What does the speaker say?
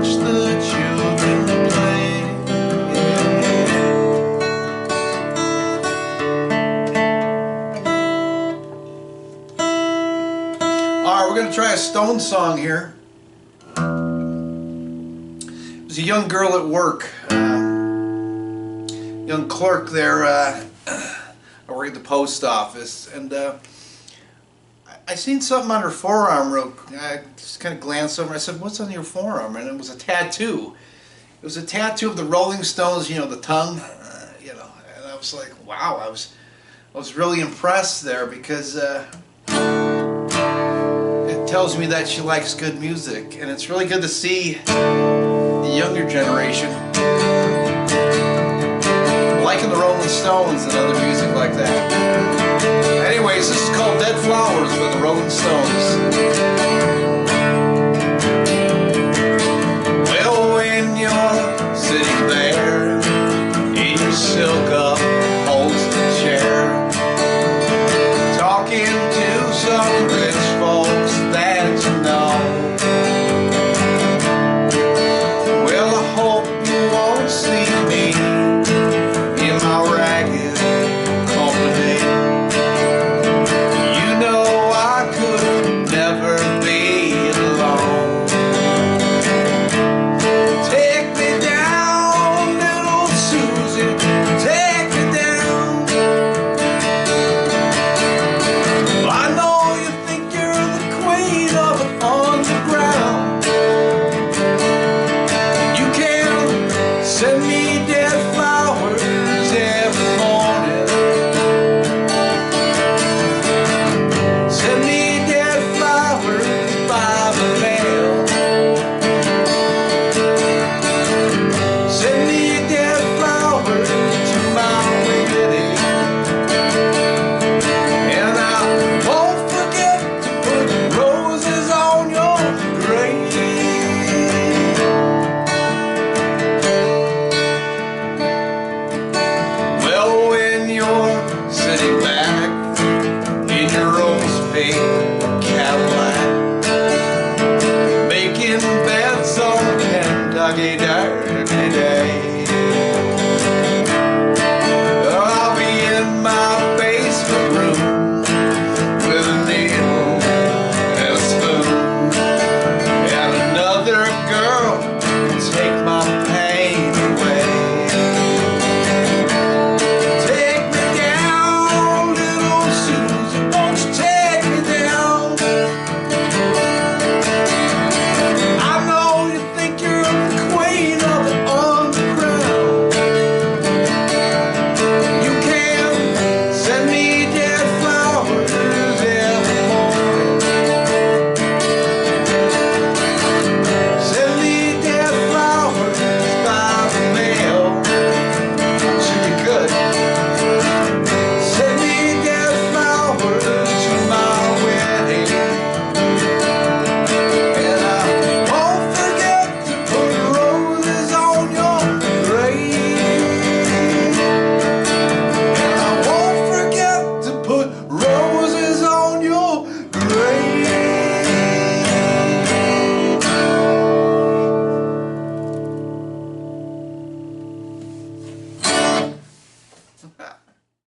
watch the children play. Alright, we're going to try a Stone song here. There's a young girl at work, young clerk there. I work at the post office, and I seen something on her forearm. I just kind of glanced over. I said, "What's on your forearm?" And it was a tattoo. It was a tattoo of the Rolling Stones, you know, the tongue, you know. And I was like, "Wow!" I was really impressed there, because it tells me that she likes good music, and it's really good to see the younger generation liking the Rolling Stones and other music like that. Anyways, this is called Dead Flowers by the Rolling Stones. Well, when you're sitting there in your silk upholstered chair, talking to some rich folks that you know, well, I hope you won't see me in my ragged company. You know I could never be alone. Take me down, little Susie, take me down. I know you think you're the queen of it on the ground. You can send me dead flowers every morning. Send me dead flowers by the mail. Send me dead flowers to my lady. And I won't forget to put roses on your grave. Well, when you're sitting back in your rose-pink Cadillac, making beds on Kentucky Derby Day,